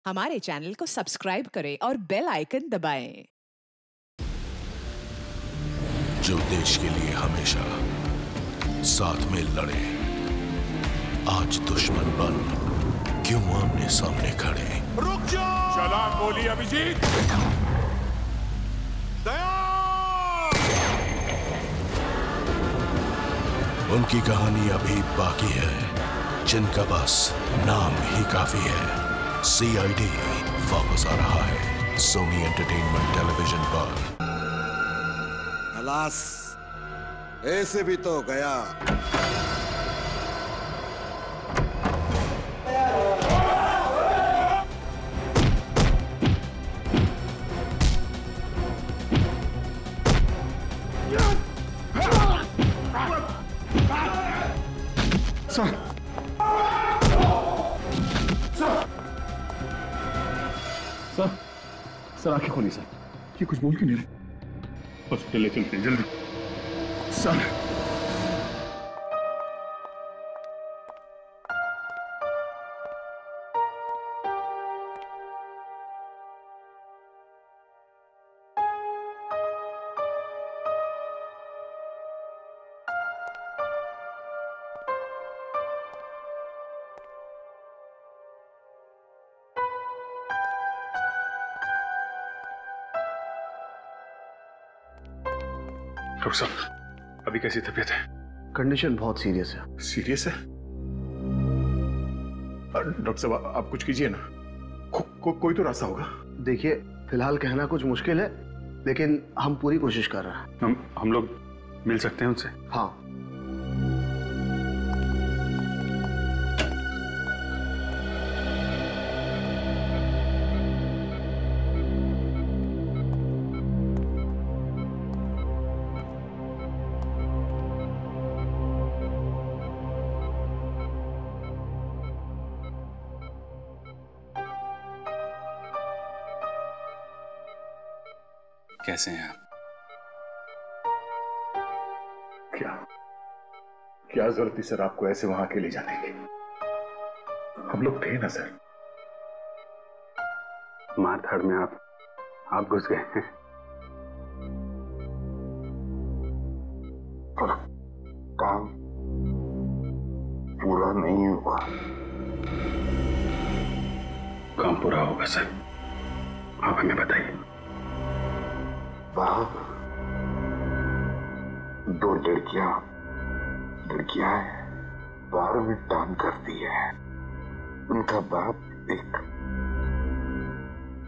हमारे चैनल को सब्सक्राइब करें और बेल आइकन दबाएं। जो देश के लिए हमेशा साथ में लड़े, आज दुश्मन बन क्यों आमने सामने खड़े। रुक जाओ! चला गोली अभिजीत। उनकी कहानी अभी बाकी है, जिनका बस नाम ही काफी है। CID वापस आ रहा है सोनी एंटरटेनमेंट टेलीविजन पर। खलास ऐसे भी तो गया। सर आंखें खोलिए सर। ये कुछ बोल क्यों नहीं रहे? हॉस्पिटल ले चलते हैं जल्दी सर। डॉक्टर साहब, अभी कैसी तबीयत है? कंडीशन बहुत सीरियस है। सीरियस है? डॉक्टर साहब आप कुछ कीजिए ना। कोई तो रास्ता होगा। देखिए फिलहाल कहना कुछ मुश्किल है, लेकिन हम पूरी कोशिश कर रहे हैं। हम लोग मिल सकते हैं उनसे? हाँ। कैसे हैं आप? क्या जरूरत थी सर आपको ऐसे वहां के ले जाने की? हम लोग थे ना सर। मारधाड़ में आप घुस गए हैं। पर काम पूरा नहीं हुआ। काम पूरा होगा सर, आप हमें बताइए। बाप, दो लड़कियां हैं, बाहर में काम करती है। उनका बाप एक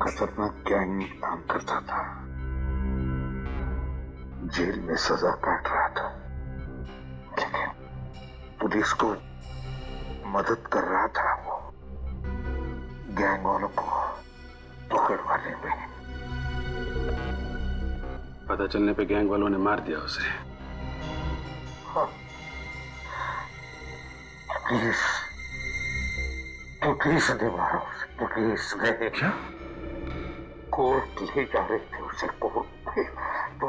खतरनाक गैंग में काम करता था, जेल में सजा काट रहा था, लेकिन पुलिस को मदद कर रहा था वो गैंग वालों को पकड़वाने में। पता चलने पे गैंग वालों ने मार दिया उसे। हाँ। पुलिस ने मारा उसे। पुलिस ने क्या? कोर्ट ले जा रहे थे उसे कोर्ट में, तो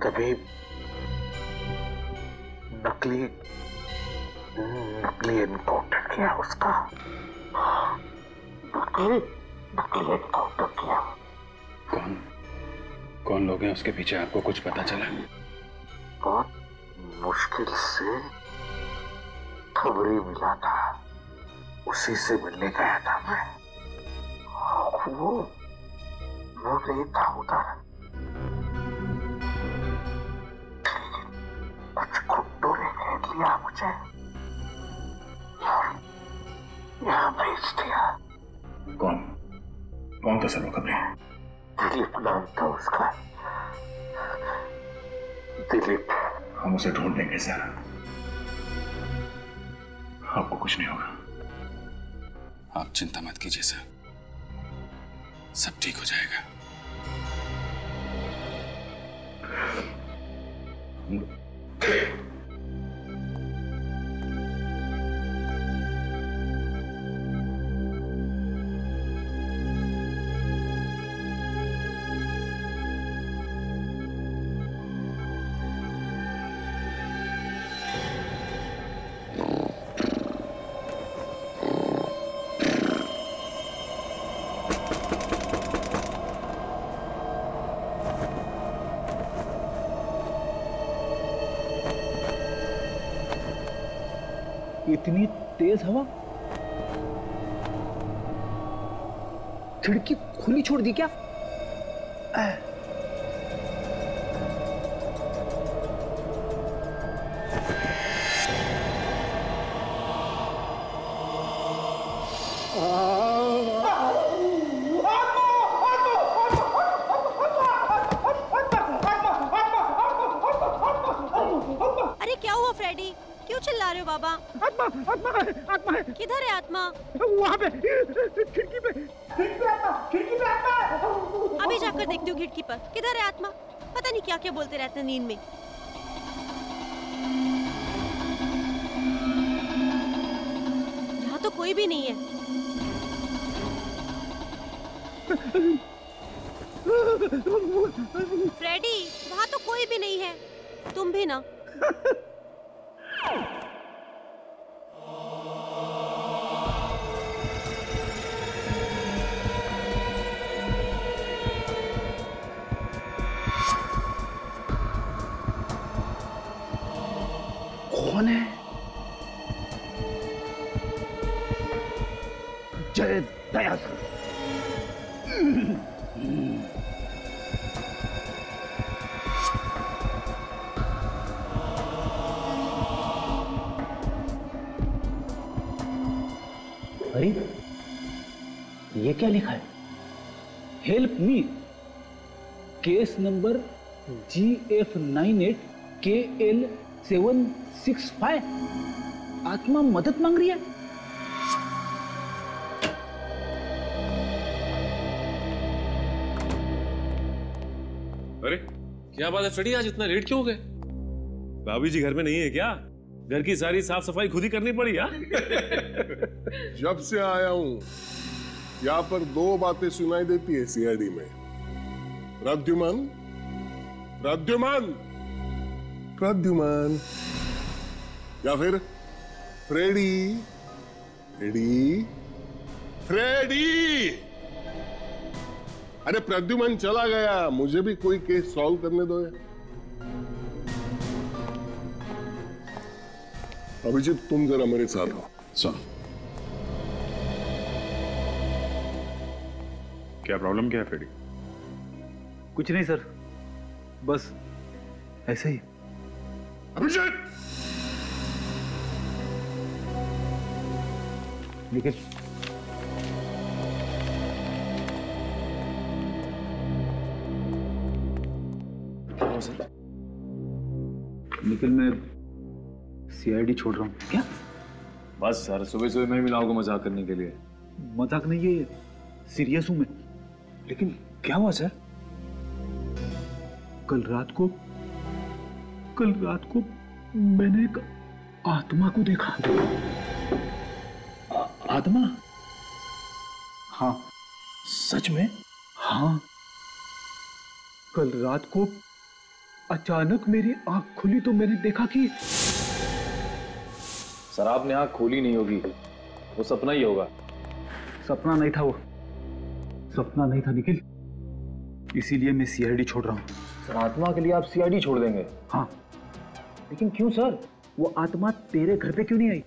तभी नकली एनकाउंटर किया उसका। नकली एनकाउंटर किया। कौन लोग हैं उसके पीछे, आपको कुछ पता चला? बहुत मुश्किल से खबरी मिला था, उसी से मिलने गया था मैं। वो नहीं था उधर, कुछ गुंडों ने घेर लिया मुझे, यहाँ भेज दिया। कौन था सर वो खबरें? दिलीप नाम था उसका। दिलीप। हम उसे ढूंढ लेंगे सर, आपको कुछ नहीं होगा। आप चिंता मत कीजिए सर, सब ठीक हो जाएगा। इतनी तेज हवा, खिड़की खुली छोड़ दी क्या? अरे क्या हुआ फ्रेडी, क्यों चिल्ला रहे हो बाबा? आत्मा, आत्मा है, आत्मा है। किधर है आत्मा? वहाँ पे, खिड़की पे, खिड़की पे आत्मा, खिड़की पे आत्मा। अभी जाकर देखती हूँ खिड़की पर, किधर है आत्मा? पता नहीं क्या क्या बोलते रहते हैं नींद में। यहाँ तो कोई भी नहीं है। फ्रेडी, वहाँ तो कोई भी नहीं है, तुम भी ना। कौन है? जय दया सर। अरे ये क्या लिखा है? Help me, case number GF98KL765। आत्मा मदद मांग रही है। अरे क्या बात है फ्रेडी, आज इतना लेट क्यों हो गए? भाभी जी घर में नहीं है क्या? घर की सारी साफ सफाई खुद ही करनी पड़ी यार। जब से आया हूं यहाँ पर दो बातें सुनाई देती है सीआईडी में। प्रद्युमन, प्रद्युमन, प्रद्युमन, या फिर फ्रेडी, फ्रेडी, फ्रेडी। अरे प्रद्युमन चला गया, मुझे भी कोई केस सॉल्व करने दो। अभिजीत तुम जरा मेरे साथ हो। सुन, क्या प्रॉब्लम क्या है फ्रेडी? कुछ नहीं सर, बस ऐसे ही। अभिजीत! निखिल, निखिल मैं सीआईडी छोड़ रहा हूँ। क्या? बस सर, सुबह सुबह मैं मिला होगा मजाक करने के लिए। मजाक नहीं है, सीरियस हूं मैं। लेकिन क्या हुआ सर? कल रात को मैंने एक आत्मा को देखा। आत्मा? हाँ। सच में? हाँ, कल रात को अचानक मेरी आंख खुली तो मैंने देखा कि सर आपने आंख खोली नहीं होगी, वो सपना ही होगा। सपना नहीं था, वो सपना नहीं था निखिल, इसीलिए मैं सीआईडी छोड़ रहा हूँ। सर आत्मा के लिए आप सीआईडी छोड़ देंगे? हाँ। लेकिन क्यों सर? वो आत्मा तेरे घर पे क्यों नहीं आई?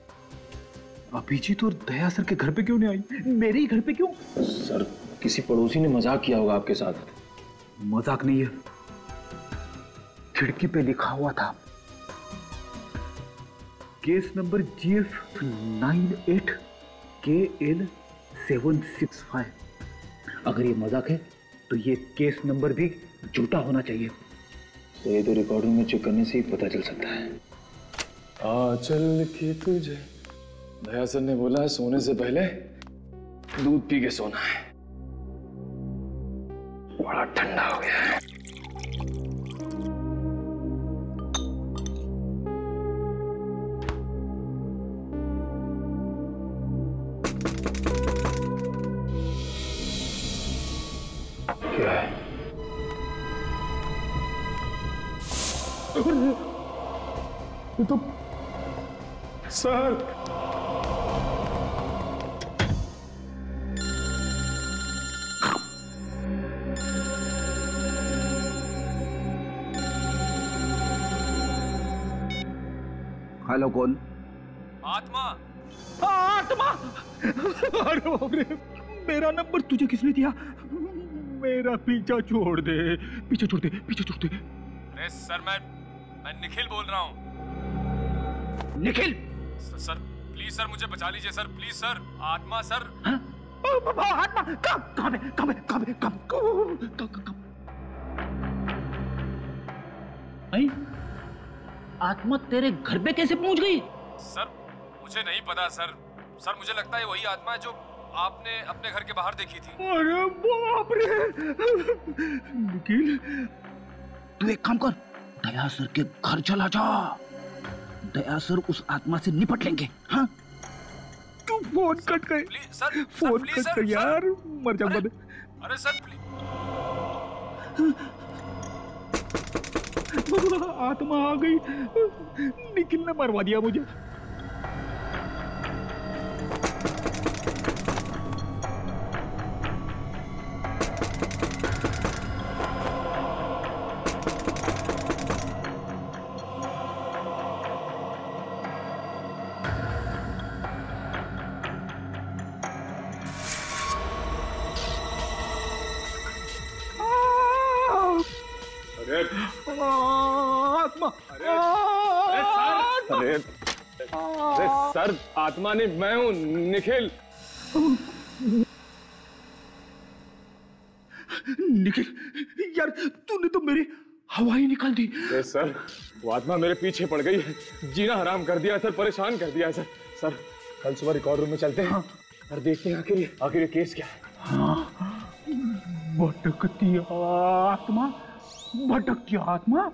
अभिजीत और दया सर के घर पे क्यों नहीं आई? मेरे ही घर पे क्यों? सर किसी पड़ोसी ने मजाक किया होगा आपके साथ। मजाक नहीं है, खिड़की पे लिखा हुआ था केस नंबर GF98KL765। अगर ये मजाक है तो ये केस नंबर भी झूठा होना चाहिए। तो ये तो रिकॉर्डिंग में चेक करने से ही पता चल सकता है। चल के तुझे दया सर ने बोला है सोने से पहले दूध पी के सोना है। बड़ा ठंडा हो गया है। क्या है? ये तो सर, हेलो कौन? आत्मा। आत्मा? अरे बाप रे, मेरा नंबर तुझे किसने दिया? मेरा पीछा छोड़ दे, पीछे छोड़ दे, पीछे छोड़ दे। अरे सर मैं निखिल बोल रहा हूँ। निखिल? सर प्लीज सर मुझे बचा लीजिए सर, प्लीज सर। आत्मा सर। आत्मा कहाँ पे? आत्मा तेरे घर पे कैसे पहुंच गई? सर मुझे नहीं पता सर। सर मुझे लगता है वही आत्मा है जो आपने अपने घर के बाहर देखी थी। अरे बाप रे। निखिल, तू एक काम कर, दया सर के घर चला जा। दया सर उस आत्मा से निपट लेंगे। हाँ, तू फोन कट कर। सर फोन कट कर यार, मर जाऊंगा मैं। अरे सर प्लीज। आत्मा आ गई, निखिल ने मरवा दिया मुझे। आत्मा। अरे सर, आत्मा नहीं, मैं हूँ निखिल। निखिल यार, तूने तो मेरी हवा ही निकाल दी। सर वो आत्मा मेरे पीछे पड़ गई है, जीना हराम कर दिया सर, परेशान कर दिया सर। सर कल सुबह रिकॉर्ड रूम में चलते हैं और देखते हैं आखिर ये केस क्या है। हाँ, भटकती आत्मा, भटकती आत्मा।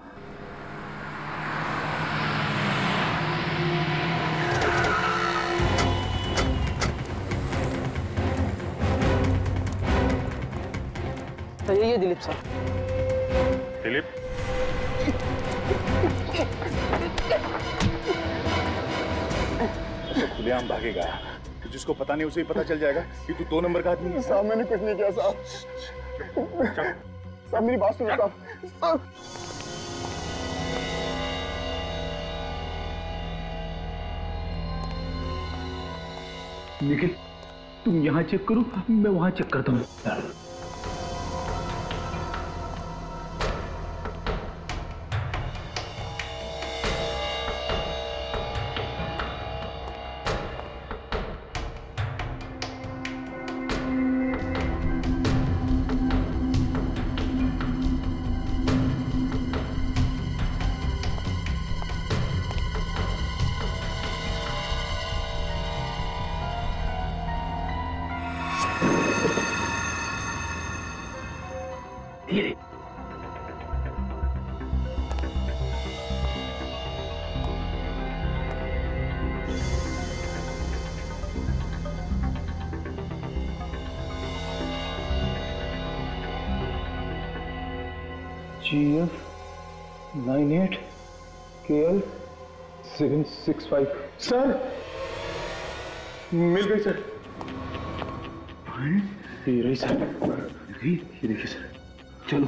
तो ये दिलीप सर। दिलीप? तो खुलेआम भागेगा, जिसको पता नहीं उसे ही पता चल जाएगा कि तू 2 नंबर का आदमी है। साहब मैंने कुछ नहीं किया साहब। साहब मेरी बात सुनो साहब। निखिल, तुम यहाँ चेक करो, मैं वहाँ चेक करता हूँ। GF 98 KL 765। सर मिल गई सर। ये रही सर। ये देखिए सर, चलो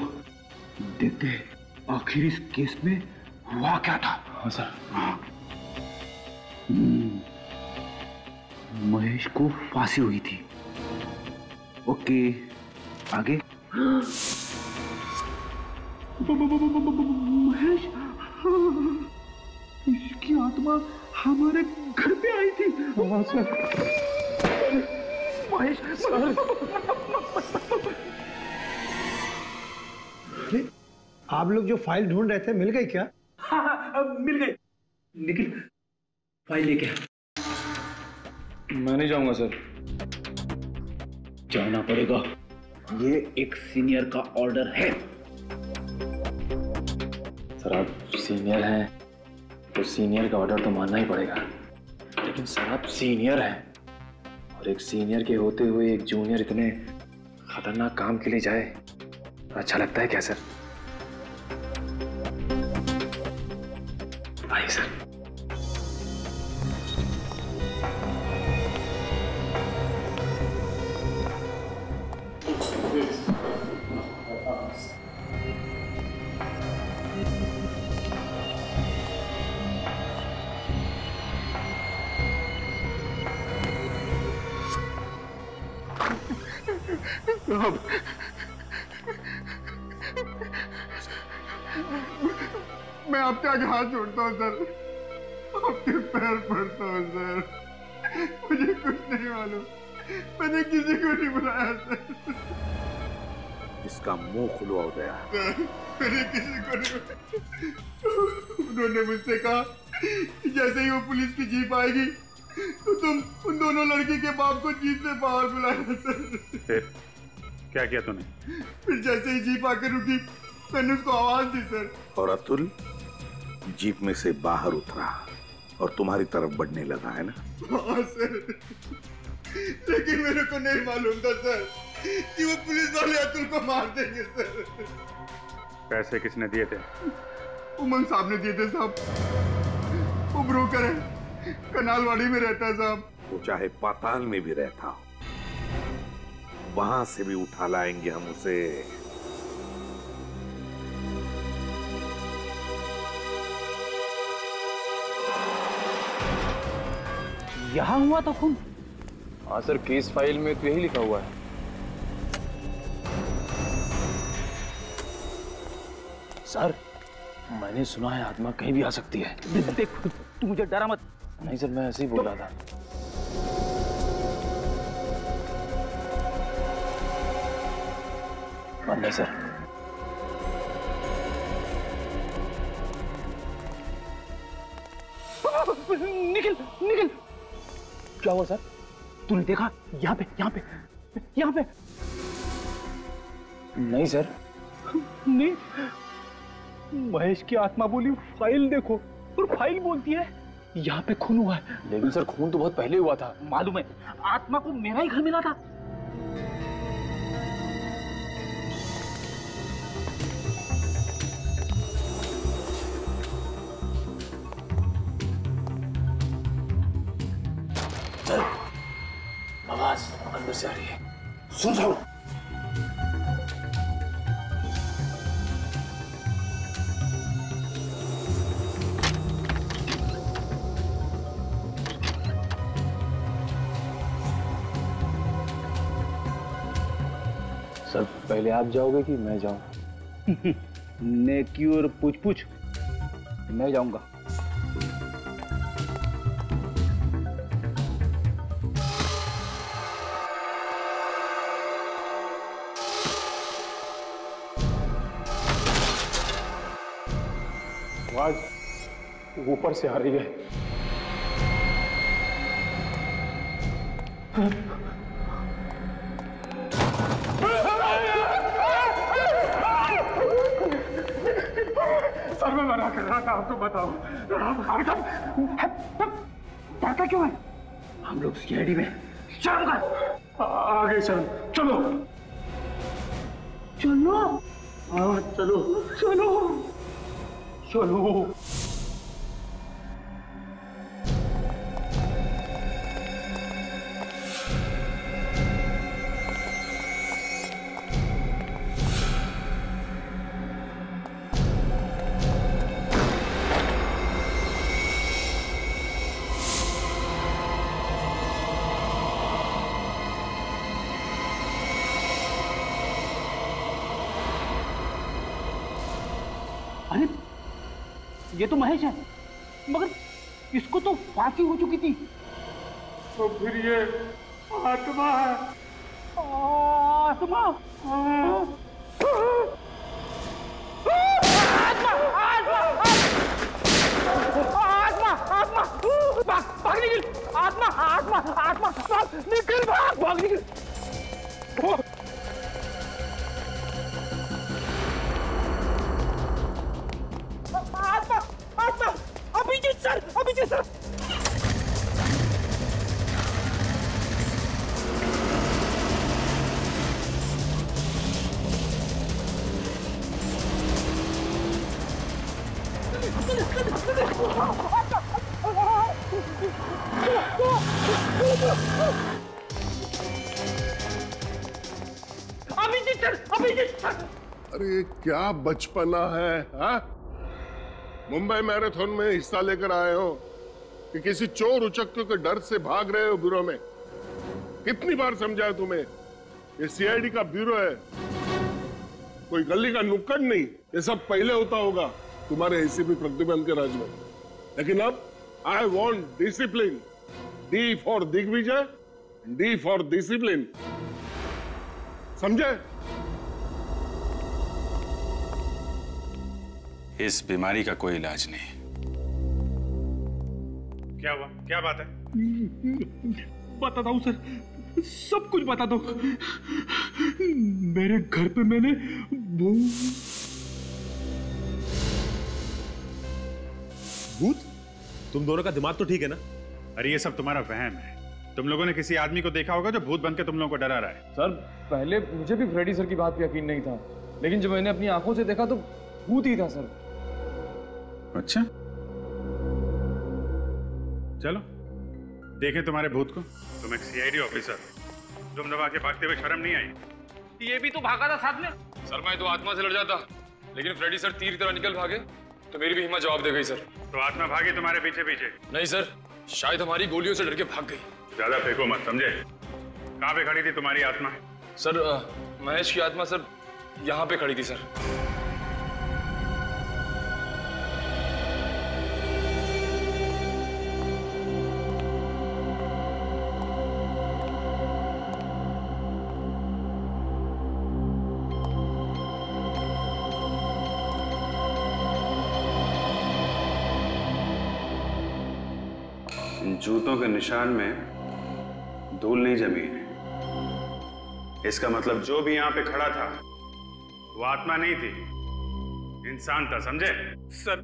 देखते हैं आखिर इस केस में हुआ क्या था। हाँ सर। हाँ। महेश को फांसी हुई थी। ओके, आगे। महेश, इसकी आत्मा हमारे घर पे आई थी। हाँ सर। महेश, आप लोग जो फाइल ढूंढ रहे थे मिल गई क्या? हाँ, मिल गई। निखिल, फाइल लेके आ। मैं नहीं जाऊंगा सर। जाना पड़ेगा, ये एक सीनियर का ऑर्डर है। सर आप सीनियर हैं तो सीनियर का ऑर्डर तो मानना ही पड़ेगा, लेकिन सर आप सीनियर हैं और एक सीनियर के होते हुए एक जूनियर इतने खतरनाक काम के लिए जाए, अच्छा लगता है क्या सर? आइए सर। साहब, मैं आपके आगे हाथ जोड़ता हूँ सर, आपके पैर पड़ता हूँ सर। मुझे कुछ नहीं मालूम, मैंने किसी को नहीं बुलाया सर। इसका मुंह खुलवा हो गया। मैंने किसी को नहीं। उन्होंने मुझसे कहा कि जैसे ही वो पुलिस की जीप आएगी तो तुम उन दोनों लड़की के बाप को जीप से बाहर बुलाना सर। फिर क्या किया तूने? फिर जैसे ही जीप आकर रुकी मैंने उसको आवाज दी सर। और अतुल जीप में से बाहर उतरा और तुम्हारी तरफ बढ़ने लगा, है ना? हाँ सर, लेकिन मेरे को नहीं मालूम था सर कि वो पुलिस वाले अतुल को मार देंगे सर। पैसे किसने दिए थे? उमंग साहब ने दिए थे साहब। वो ब्रोकर है, कनालवाड़ी में रहता है साहब। वो चाहे पाताल में भी रहता हो, वहां से भी उठा लाएंगे हम उसे। यहाँ हुआ तो खून? हाँ सर, केस फाइल में तो यही लिखा हुआ है। सर, मैंने सुना है आत्मा कहीं भी आ सकती है। देख, तू मुझे डरा मत। नहीं सर, मैं ऐसे ही बोल रहा था। नहीं सर। निखिल, निखिल, क्या हुआ सर? तूने देखा? यहाँ पे, यहाँ पे, यहाँ पे। नहीं सर। नहीं, महेश की आत्मा बोली फाइल देखो, और फाइल बोलती है यहाँ पे खून हुआ है। लेकिन सर खून तो बहुत पहले हुआ था। मालूम है, आत्मा को मेरा ही घर मिला था। सर, आवाज अंदर से आ रही है। सुन साहब, सर पहले आप जाओगे कि मैं जाऊं? नेकी और पूछ पूछ, मैं जाऊंगा। आवाज ऊपर से आ रही है। सर मैं मना कर रहा था आपको, बताओ। डरता क्यों है? हम लोग सीआईडी में। शर्म कर। आगे चल, चलो चलो। हाँ चलो चलो चलो। अरे ये तो महेश है, मगर इसको तो फांसी हो चुकी थी। तो फिर ये आत्मा है। आत्मा, भाग निकल। आत्मा, आत्मा, आत्मा, निकल, भाग निकल। आत्मा, आत्मा, Abhijit sir, Abhijit sir. Abhijit sir, Abhijit sir. अरे क्या बचपना है, हाँ? मुंबई मैराथन में हिस्सा लेकर आए हो कि किसी चोर उचक्के के डर से भाग रहे हो गिरोह में? कितनी बार समझाया तुम्हें ये सीआईडी का ब्यूरो है, कोई गली का नुक्कड़ नहीं। ये सब पहले होता होगा तुम्हारे एसीपी प्रतिबंध के राज में, लेकिन अब I want discipline. D for Digvijay, D for discipline, समझे? इस बीमारी का कोई इलाज नहीं। क्या हुआ? क्या बात है? बताता हूँ सर, सब कुछ बता दो। मेरे घर पे मैंने भूत? तुम दोनों का दिमाग तो ठीक है ना? अरे ये सब तुम्हारा वहम है। तुम लोगों ने किसी आदमी को देखा होगा जो भूत बन के तुम लोगों को डरा रहा है। सर पहले मुझे भी फ्रेडी सर की बात पे यकीन नहीं था, लेकिन जब मैंने अपनी आंखों से देखा तो भूत ही था सर। अच्छा चलो देखें तुम्हारे भूत को। तुम एक सीआईडी ऑफिसर, तुम दबा के भागते हुए शर्म नहीं आई? ये भी तो भागा था साथ में। सर मैं तो आत्मा से लड़ जाता, लेकिन फ्रेडी सर तीर की तरह निकल भागे तो मेरी भी हिम्मत जवाब दे गई सर। तो आत्मा भागी तुम्हारे पीछे पीछे? नहीं सर, शायद हमारी गोलियों से डर के भाग गई। ज्यादा फेंको मत, समझे? कहाँ पे खड़ी थी तुम्हारी आत्मा? सर महेश की आत्मा सर यहाँ पे खड़ी थी सर। जूतों के निशान में धूल नहीं जमी है। इसका मतलब जो भी यहां पे खड़ा था वो आत्मा नहीं थी, इंसान था, समझे? सर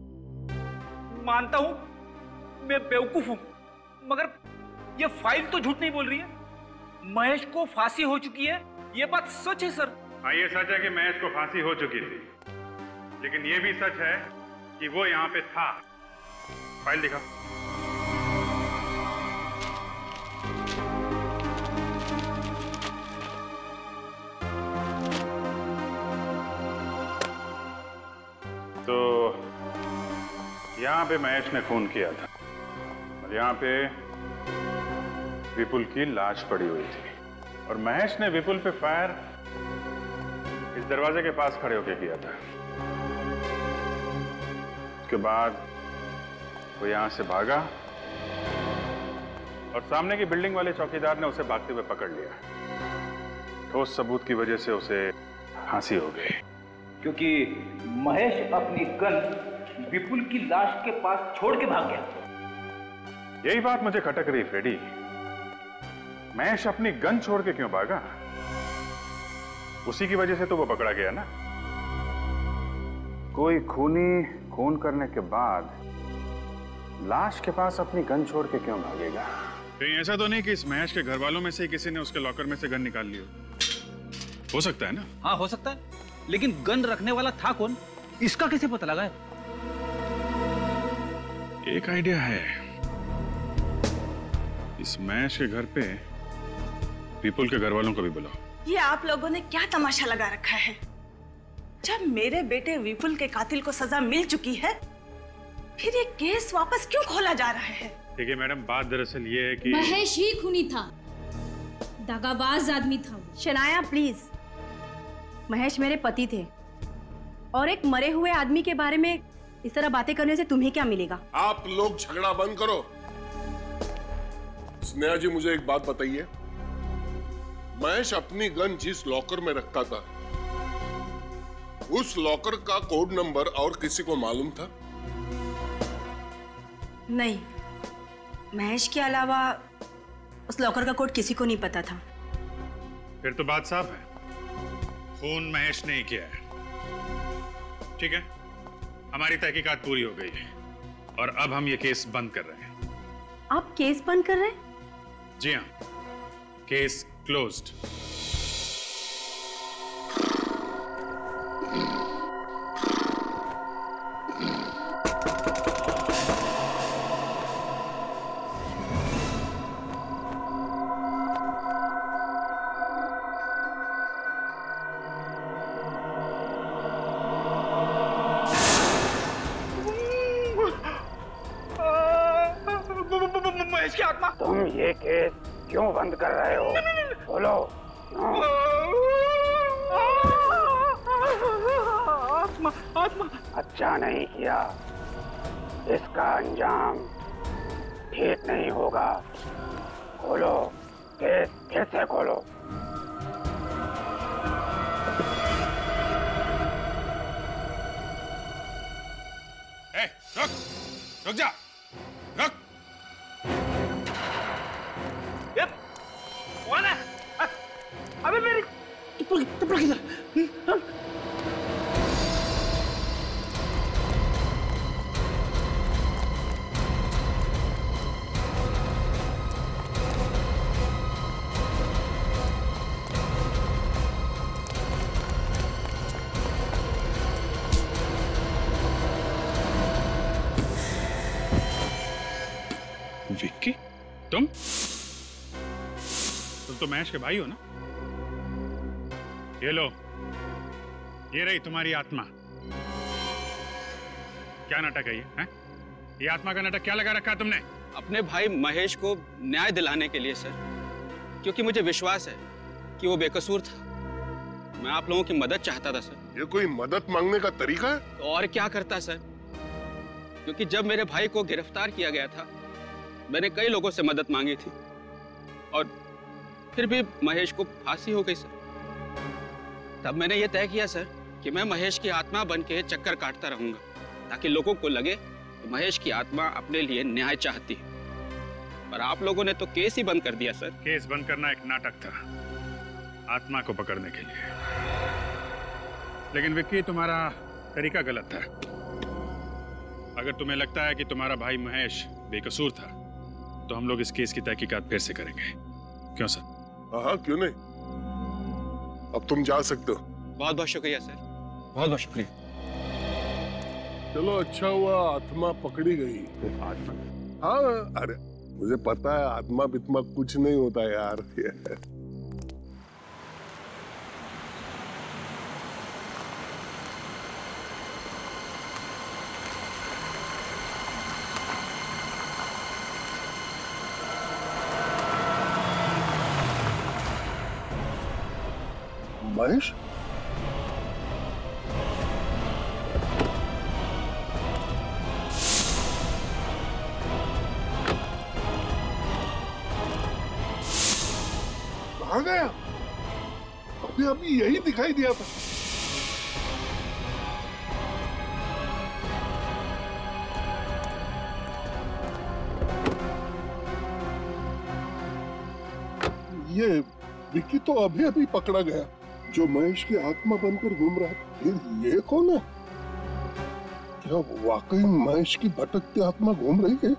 मानता हूं मैं बेवकूफ हूं, मगर ये फाइल तो झूठ नहीं बोल रही है। महेश को फांसी हो चुकी है, ये बात सच है सर। हाँ ये सच है कि महेश को फांसी हो चुकी थी, लेकिन ये भी सच है कि वो यहाँ पे था। फाइल दिखा। तो यहाँ पे महेश ने खून किया था और यहाँ पे विपुल की लाश पड़ी हुई थी, और महेश ने विपुल पे फायर इस दरवाजे के पास खड़े होकर किया था। उसके बाद वो यहाँ से भागा और सामने की बिल्डिंग वाले चौकीदार ने उसे भागते हुए पकड़ लिया। ठोस सबूत की वजह से उसे फांसी हो गई, क्योंकि महेश अपनी गन विपुल की लाश के पास छोड़ के भाग गया। यही बात मुझे खटक रही फ्रेडी, महेश अपनी गन छोड़ के क्यों भागा? उसी की वजह से तो वो पकड़ा गया ना। कोई खूनी खून करने के बाद लाश के पास अपनी गन छोड़ के क्यों भागेगा? कहीं ऐसा तो नहीं कि इस महेश के घर वालों में से किसी ने उसके लॉकर में से गन निकाल ली हो सकता है ना? हाँ हो सकता है, लेकिन गन रखने वाला था कौन, इसका कैसे पता लगा है? एक आइडिया है, इस महेश के घर पे विपुल के घर वालों को भी बुलाओ। ये आप लोगों ने क्या तमाशा लगा रखा है? जब मेरे बेटे विपुल के कातिल को सजा मिल चुकी है, फिर ये केस वापस क्यों खोला जा रहा है? देखिए मैडम, बात दरअसल ये है कि महेश ही खूनी था, दगाबाज आदमी था। शनाया प्लीज, महेश मेरे पति थे और एक मरे हुए आदमी के बारे में इस तरह बातें करने से तुम्हें क्या मिलेगा? आप लोग झगड़ा बंद करो। स्नेहा जी मुझे एक बात बताइए, महेश अपनी गन जिस लॉकर में रखता था, उस लॉकर का कोड नंबर और किसी को मालूम था? नहीं, महेश के अलावा उस लॉकर का कोड किसी को नहीं पता था। फिर तो बात साफ है, खून महेश ने ही किया है। ठीक है, हमारी तहकीकात पूरी हो गई है और अब हम ये केस बंद कर रहे हैं। आप केस बंद कर रहे हैं? जी हाँ, केस क्लोज्ड। तुम ये केस क्यों बंद कर रहे हो? बोलो। अच्छा नहीं किया, इसका अंजाम ठीक नहीं होगा। खोलो केस, फिर से खोलो। रुक, रुक जा, रुक। ये कौन है? अबे मेरी टुपड़ा किधर? विक्की, तुम तो महेश के भाई हो ना? ये लो, ये रही तुम्हारी आत्मा। क्या नाटक है ये? हैं? ये आत्मा का नाटक क्या लगा रखा है तुमने? अपने भाई महेश को न्याय दिलाने के लिए सर, क्योंकि मुझे विश्वास है कि वो बेकसूर था। मैं आप लोगों की मदद चाहता था सर। ये कोई मदद मांगने का तरीका है? तो और क्या करता सर, क्योंकि जब मेरे भाई को गिरफ्तार किया गया था मैंने कई लोगों से मदद मांगी थी और फिर भी महेश को फांसी हो गई सर। तब मैंने ये तय किया सर कि मैं महेश की आत्मा बन के चक्कर काटता रहूंगा, ताकि लोगों को लगे कि महेश की आत्मा अपने लिए न्याय चाहती है। पर आप लोगों ने तो केस ही बंद कर दिया सर। केस बंद करना एक नाटक था आत्मा को पकड़ने के लिए, लेकिन विक्की तुम्हारा तरीका गलत था। अगर तुम्हें लगता है कि तुम्हारा भाई महेश बेकसूर था तो हम लोग इस केस की तहकीकात फिर से करेंगे। क्यों सर? हाँ, क्यों नहीं। अब तुम जा सकते हो। बहुत बहुत शुक्रिया सर, बहुत बहुत शुक्रिया। चलो अच्छा हुआ आत्मा पकड़ी गई। आत्मा? हाँ, अरे मुझे पता है आत्मा बित्मा कुछ नहीं होता यार। महेश? कहाँ गया? अभी अभी यही दिखाई दिया था। ये विक्की तो अभी अभी पकड़ा गया, जो महेश की आत्मा बनकर घूम रहा है। फिर ये कौन है? क्या वाकई महेश की भटकती आत्मा घूम रही है?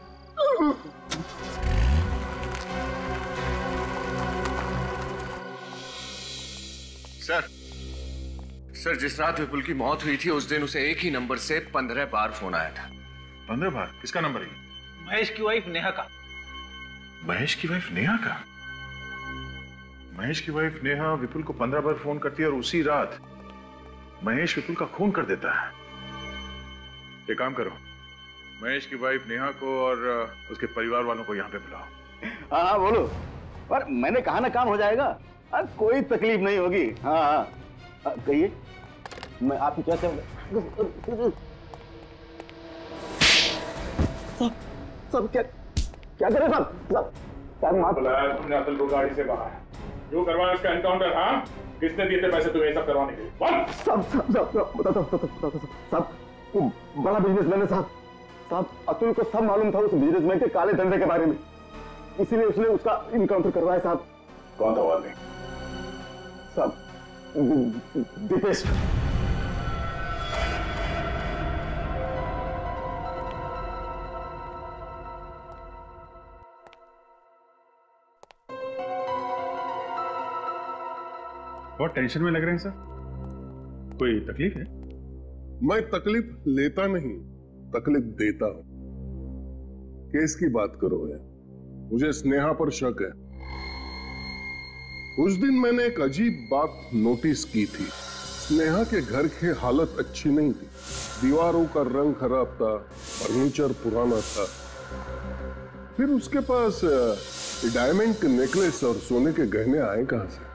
सर, जिस रात विपुल की मौत हुई थी उस दिन उसे एक ही नंबर से 15 बार फोन आया था। 15 बार? किसका नंबर है? महेश की वाइफ नेहा का। महेश की वाइफ नेहा का? महेश की वाइफ नेहा विपुल को 15 बार फोन करती है और उसी रात महेश विपुल का खून कर देता है। एक काम करो, महेश की वाइफ नेहा को और उसके परिवार वालों को यहाँ पे बुलाओ। हाँ बोलो। पर मैंने कहा ना काम हो जाएगा, कोई तकलीफ नहीं होगी। हाँ कहिए, मैं आपकी क्या सब क्या करें सब बुलाया तुमने अतुल को गाड़ी से बाहर, जो करवाया उसका एनकाउंटर। हाँ, किसने दिए थे पैसे तुम्हें सब करवाने के लिए? सब बड़ा बिजनेसमैन है साहब। अतुल को सब मालूम था उस बिजनेसमैन के काले धंधे के बारे में, इसीलिए उसने उसका इनकाउंटर करवाया साहब। कौन था वो आदमी? साहब दीपेश। बहुत टेंशन में लग रहे हैं सर, कोई तकलीफ है? मैं तकलीफ लेता नहीं, तकलीफ देता हूं। केस की बात करो है, मुझे स्नेहा पर शक है। उस दिन मैंने एक अजीब बात नोटिस की थी। स्नेहा के घर की हालत अच्छी नहीं थी, दीवारों का रंग खराब था, फर्नीचर पुराना था। फिर उसके पास डायमंड के नेकलेस और सोने के गहने आए कहां से?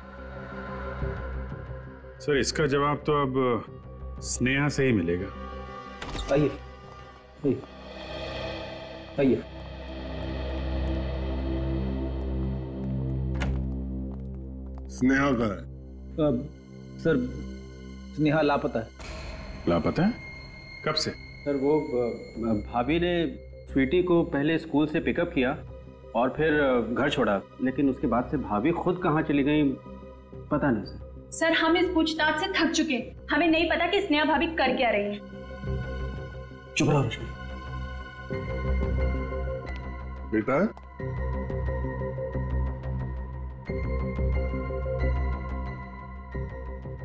सर इसका जवाब तो अब स्नेहा से ही मिलेगा। आइए आइए। स्नेहा कहाँ है? सर स्नेहा लापता है। लापता है? कब से? सर वो भाभी ने स्वीटी को पहले स्कूल से पिकअप किया और फिर घर छोड़ा, लेकिन उसके बाद से भाभी खुद कहाँ चली गई पता नहीं सर। सर हम इस पूछताछ से थक चुके, हमें नहीं पता कि स्नेहा भाभी कर क्या रही है। चुप रहो रश्मि। बेटा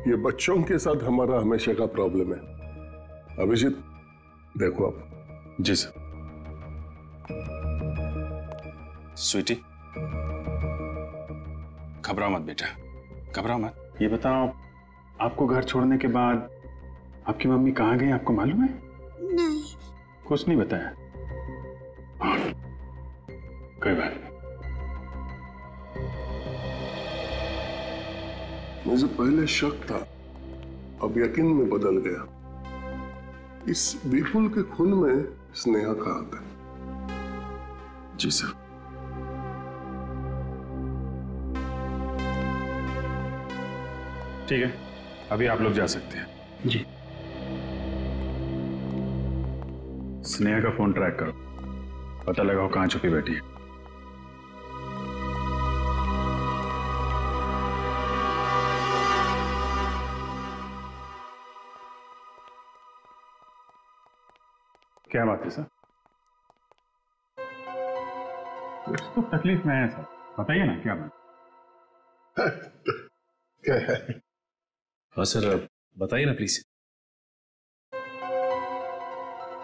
ये बच्चों के साथ हमारा हमेशा का प्रॉब्लम है। अभिजीत देखो आप। जी सर। स्वीटी घबराओ मत बेटा, घबराओ मत। ये बताओ आपको घर छोड़ने के बाद आपकी मम्मी कहाँ गई, आपको मालूम है? नहीं। कुछ नहीं बताया? कोई बात नहीं। मुझे पहले शक था, अब यकीन में बदल गया। इस विपुल के खून में स्नेहा का हाथ है। जी सर। ठीक है, अभी आप लोग जा सकते हैं। जी। स्नेहा का फोन ट्रैक करो, पता लगाओ कहां छुपी बैठी है। क्या बात है सर? कुछ तो तकलीफ में है सर, बताइए ना क्या बात? क्या है? हाँ सर बताइए ना प्लीज।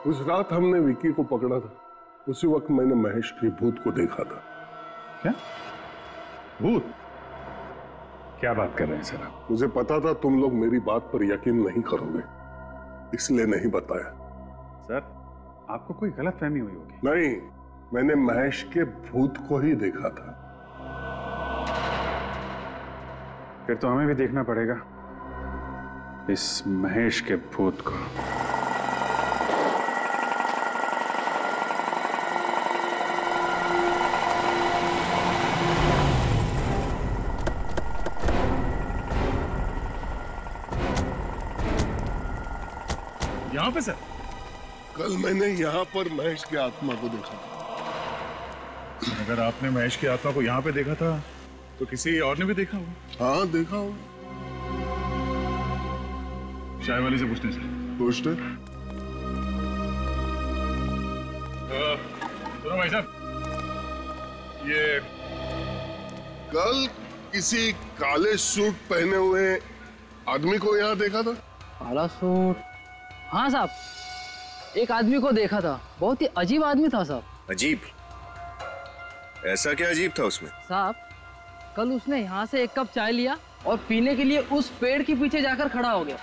उस रात हमने विकी को पकड़ा था, उसी वक्त मैंने महेश के भूत को देखा था। क्या भूत? क्या बात कर रहे हैं सर आप? मुझे पता था तुम लोग मेरी बात पर यकीन नहीं करोगे, इसलिए नहीं बताया। सर आपको कोई गलतफहमी हुई होगी। नहीं, मैंने महेश के भूत को ही देखा था। फिर तो हमें भी देखना पड़ेगा इस महेश के भूत को। यहां पे सर? कल मैंने यहाँ पर महेश की आत्मा को देखा था। अगर आपने महेश की आत्मा को यहाँ पे देखा था तो किसी और ने भी देखा होगा। हाँ देखा होगा। चाय वाले से पूछते हैं सर। पूछते। सुनो भाई साहब, ये कल किसी काले सूट पहने हुए आदमी को यहाँ देखा था। काला सूट? हाँ साहब, एक आदमी को देखा था, बहुत ही अजीब आदमी था साहब। अजीब? ऐसा क्या अजीब था उसमें? साहब कल उसने यहाँ से एक कप चाय लिया और पीने के लिए उस पेड़ के पीछे जाकर खड़ा हो गया।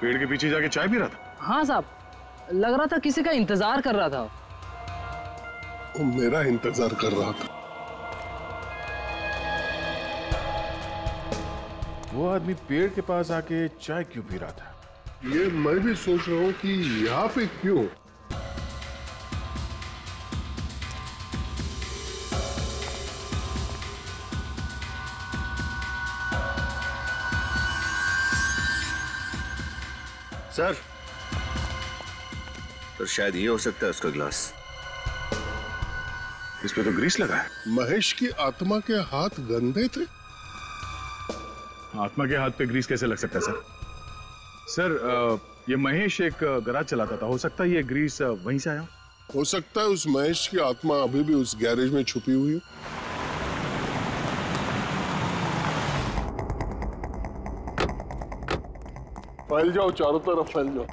पेड़ के पीछे जाके चाय पी रहा था? हाँ साहब, लग रहा था किसी का इंतजार कर रहा था। वो मेरा इंतजार कर रहा था। वो आदमी पेड़ के पास आके चाय क्यों पी रहा था? ये मैं भी सोच रहा हूँ कि यहाँ पे क्यों। सर तो शायद ये हो सकता है उसका ग्लास। इस पे तो ग्रीस लगा है। महेश की आत्मा के हाथ गंदे थे। आत्मा के हाथ पे ग्रीस कैसे लग सकता है सर? सर ये महेश एक गैराज चलाता था, हो सकता है ये ग्रीस वहीं से आया हो सकता है उस महेश की आत्मा अभी भी उस गैरेज में छुपी हुई है। फैल जाओ, चारों तरफ फैल जाओ।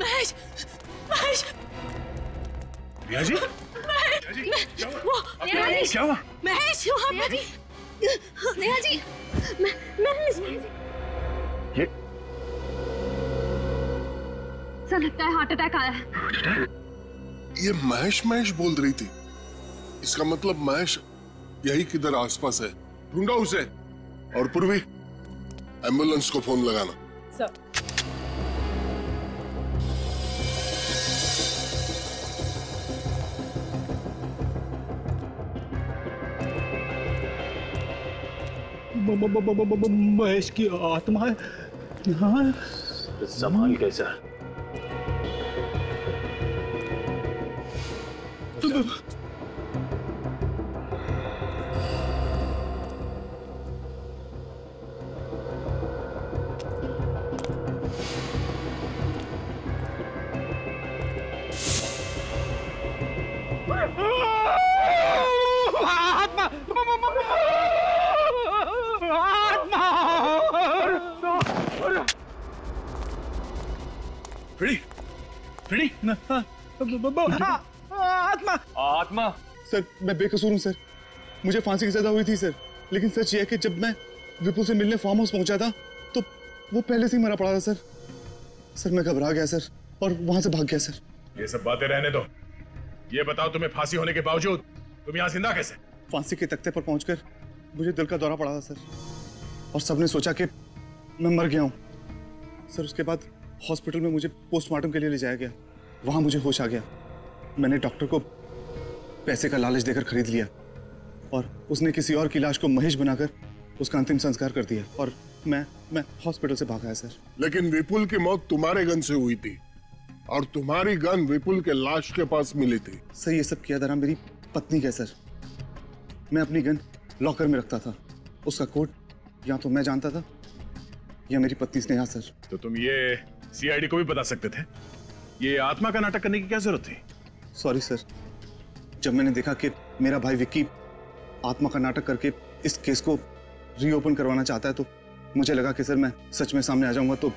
महेश, महेश, रिया जी, क्या हुआ? महेश वहाँ पर। स्नेहा जी, महेश, ये सर लगता है हार्ट अटैक आया है। ये महेश महेश बोल रही थी, इसका मतलब महेश यही किधर आसपास है। ढूंढो उसे। और पूर्वी एम्बुलेंस को फोन लगाना। सर महेश की आत्मा है। हाँ संभाल के सर। आत्मा आत्मा। सर मैं बेकसूर हूँ सर, मुझे फांसी की सजा हुई थी सर, लेकिन सच ये है कि जब मैं विपुल से मिलने फार्म हाउस पहुंचा था तो वो पहले से ही मरा पड़ा था सर। सर मैं घबरा गया सर और वहां से भाग गया सर। ये सब बातें रहने दो, ये बताओ तुम्हें फांसी होने के बावजूद तुम यहाँ जिंदा कैसे? फांसी के तख्ते पर पहुंचकर मुझे दिल का दौरा पड़ा था सर, और सबने सोचा कि मैं मर गया हूँ सर। उसके बाद हॉस्पिटल में मुझे पोस्टमार्टम के लिए ले जाया गया, वहां मुझे होश आ गया। मैंने डॉक्टर को पैसे का लालच देकर खरीद लिया और उसने किसी और की लाश को महेश बनाकर उसका अंतिम संस्कार कर दिया और मैं हॉस्पिटल से भाग आया सर। लेकिन विपुल की मौत तुम्हारे गन से हुई थी और तुम्हारी गन विपुल के लाश के पास मिली थी। सर ये सब किया धरा मेरी पत्नी का सर। मैं अपनी गन लॉकर में रखता था, उसका कोड या तो मैं जानता था या मेरी पत्नी स्नेहा सर। तो तुम ये सीआईडी को भी बता सकते थे, ये आत्मा का नाटक करने की क्या जरूरत थी? सॉरी सर, जब मैंने देखा कि मेरा भाई विक्की आत्मा का नाटक करके इस केस को रीओपन करवाना चाहता है तो मुझे लगा कि सर मैं सच में सामने आ जाऊंगा तो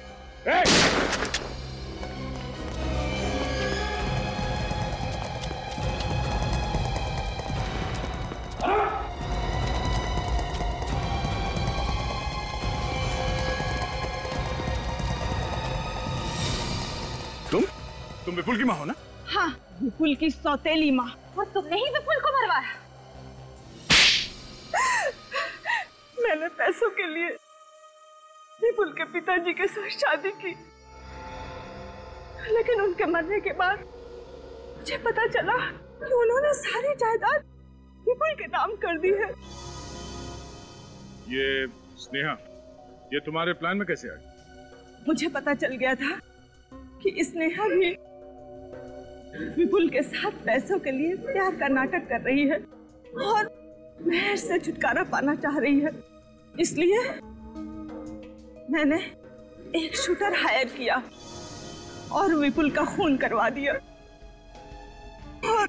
तुम विपुल की माँ हो ना? हाँ, विपुल की सौतेली माँ। और तुमने ही विपुल को मरवाया? मैंने पैसों के लिए विपुल के पिताजी के साथ शादी की, लेकिन उनके मरने के बाद मुझे पता चला कि उन्होंने सारी जायदाद विपुल के नाम कर दी है। ये स्नेहा, ये तुम्हारे प्लान में कैसे आई? मुझे पता चल गया था कि स्नेहा भी विपुल के साथ पैसों के लिए प्यार का नाटक कर रही है और महेश से छुटकारा पाना चाह रही है। इसलिए मैंने एक शूटर हायर किया और विपुल का खून करवा दिया और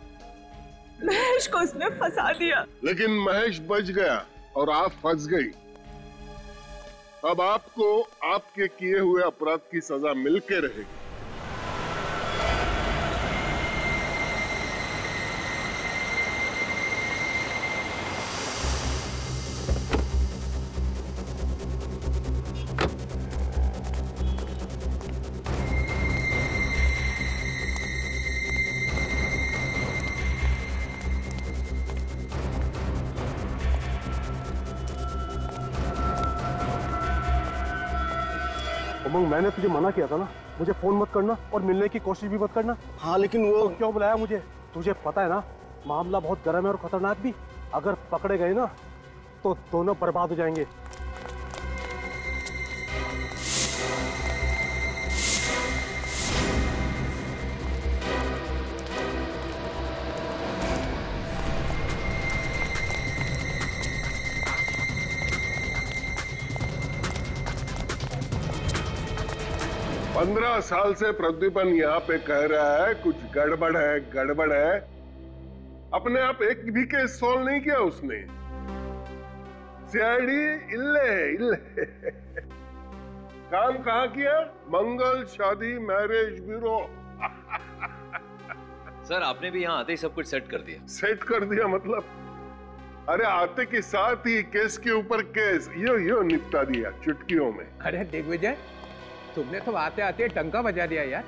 महेश को उसमें फंसा दिया। लेकिन महेश बच गया और आप फंस गई। अब आपको आपके किए हुए अपराध की सजा मिलके रहेगी। उमंग, मैंने तुझे मना किया था ना, मुझे फोन मत करना और मिलने की कोशिश भी मत करना। हाँ लेकिन वो तो क्यों बुलाया मुझे? तुझे पता है ना मामला बहुत गर्म है और खतरनाक भी। अगर पकड़े गए ना तो दोनों बर्बाद हो जाएंगे। पंद्रह साल से प्रद्युमन यहाँ पे कह रहा है कुछ गड़बड़ है, गड़बड़ है। अपने आप एक भी केस सॉल्व नहीं किया उसने। सीआईडी इल्ले काम कहाँ किया? मंगल शादी मैरिज ब्यूरो। सर आपने भी यहाँ आते ही सब कुछ सेट कर दिया। सेट कर दिया मतलब? अरे आते के साथ ही केस के ऊपर केस यो निपटा दिया चुटकियों में। अरे दिग्विजय, तुमने तो आते आते टंका बजा दिया यार।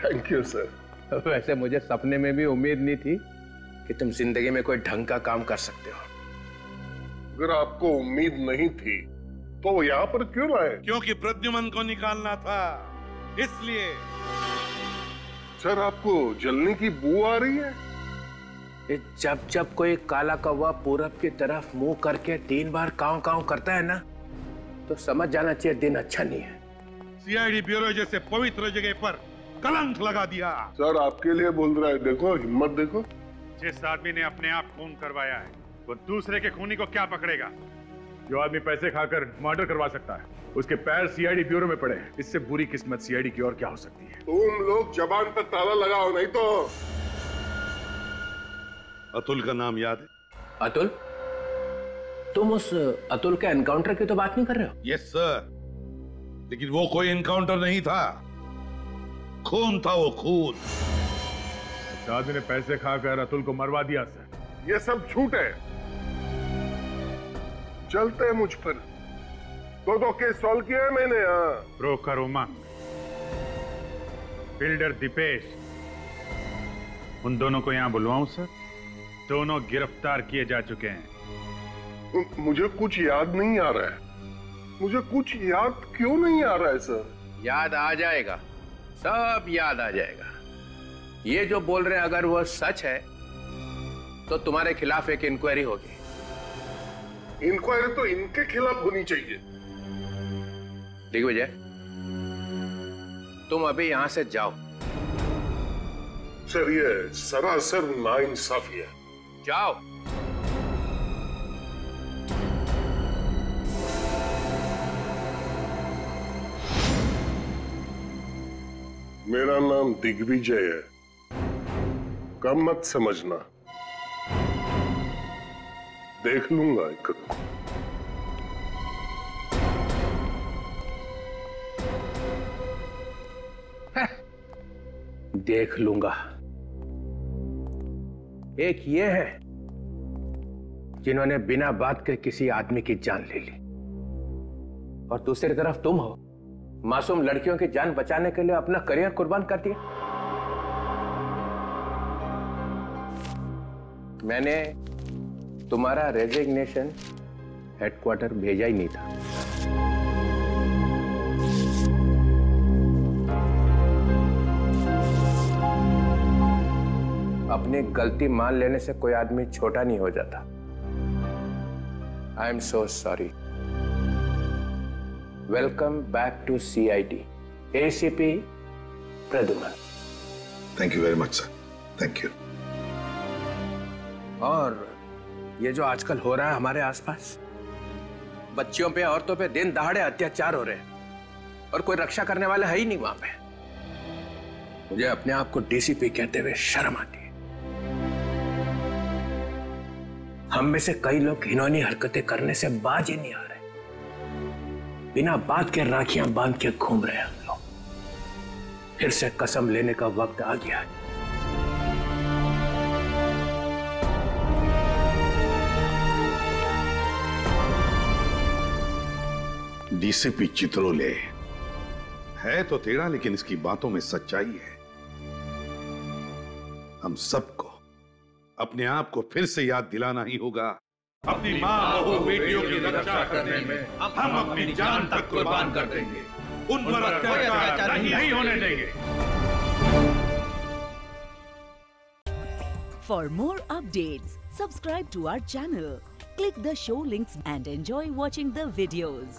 Thank you sir. वैसे मुझे सपने में भी उम्मीद नहीं थी कि तुम जिंदगी में कोई ढंग का काम कर सकते हो। अगर आपको उम्मीद नहीं थी तो यहाँ पर क्यों आए? क्योंकि प्रद्युमन को निकालना था, इसलिए। सर आपको जलने की बू आ रही है? जब जब कोई काला कौवा पूरब की तरफ मुंह करके 3 बार काव काव करता है ना, तो समझ जाना चाहिए दिन अच्छा नहीं है। सीआईडी ब्यूरो जैसे पवित्र जगह पर कलंक लगा दिया। सर आपके लिए बोल रहा है, देखो हिम्मत देखो। जिस आदमी ने अपने आप खून करवाया है वो दूसरे के खूनी को क्या पकड़ेगा? जो आदमी पैसे खाकर मर्डर करवा सकता है उसके पैर सीआईडी ब्यूरो में पड़े हैं। इससे बुरी किस्मत सीआईडी की और क्या हो सकती है? तुम लोग जबान पर ताला लगाओ, नहीं तो। अतुल का नाम याद है? अतुल? तुम उस अतुल के एनकाउंटर की तो बात नहीं कर रहे हो? यस सर, लेकिन वो कोई एनकाउंटर नहीं था, खून था वो खून। इस आदमी ने पैसे खाकर अतुल को मरवा दिया सर। ये सब झूठ है, चलते हैं मुझ पर। दो केस सॉल्व किया है मैंने। ब्रोकर उमंग, बिल्डर दीपेश, उन दोनों को यहां बुलवाऊं सर? दोनों गिरफ्तार किए जा चुके हैं। मुझे कुछ याद नहीं आ रहा है। मुझे कुछ याद क्यों नहीं आ रहा है सर? याद आ जाएगा, सब याद आ जाएगा। ये जो बोल रहे हैं अगर वो सच है तो तुम्हारे खिलाफ एक इंक्वायरी होगी। इंक्वायरी तो इनके खिलाफ होनी चाहिए। दिग्विजय, तुम अभी यहां से जाओ। सर ये सरासर नाइंसाफी है। जाओ। मेरा नाम दिग्विजय है, कम मत समझना। देख लूंगा एक। देख लूंगा। एक ये है जिन्होंने बिना बात के किसी आदमी की जान ले ली, और दूसरी तरफ तुम हो, मासूम लड़कियों की जान बचाने के लिए अपना करियर कुर्बान कर दिया। मैंने तुम्हारा रेजिग्नेशन हेडक्वार्टर भेजा ही नहीं था। अपनी गलती मान लेने से कोई आदमी छोटा नहीं हो जाता। I am so sorry. Welcome back to CID, ACP Pradyuman. Thank you very much sir, thank you. और ये जो आजकल हो रहा है हमारे आसपास, बच्चियों पे, औरतों पे दिन दहाड़े अत्याचार हो रहे हैं और कोई रक्षा करने वाला है ही नहीं वहां पे। मुझे अपने आप को डीसीपी कहते हुए शर्म आती है। हम में से कई लोग घिनौनी हरकतें करने से बाज ही नहीं आ रहे। बिना बात के राखियां बांध के घूम रहे हैं हम लोग। फिर से कसम लेने का वक्त आ गया है। डीसीपी चित्रोले है तो तेरा, लेकिन इसकी बातों में सच्चाई है। हम सबको अपने आप को फिर से याद दिलाना ही होगा। अपनी माँ बहू बेटियों की रक्षा करने में हम अपनी जान तक कुर्बान कर देंगे। उन पर अत्याचार नहीं होने देंगे। For more updates, subscribe to our channel, click the show links and enjoy watching the videos.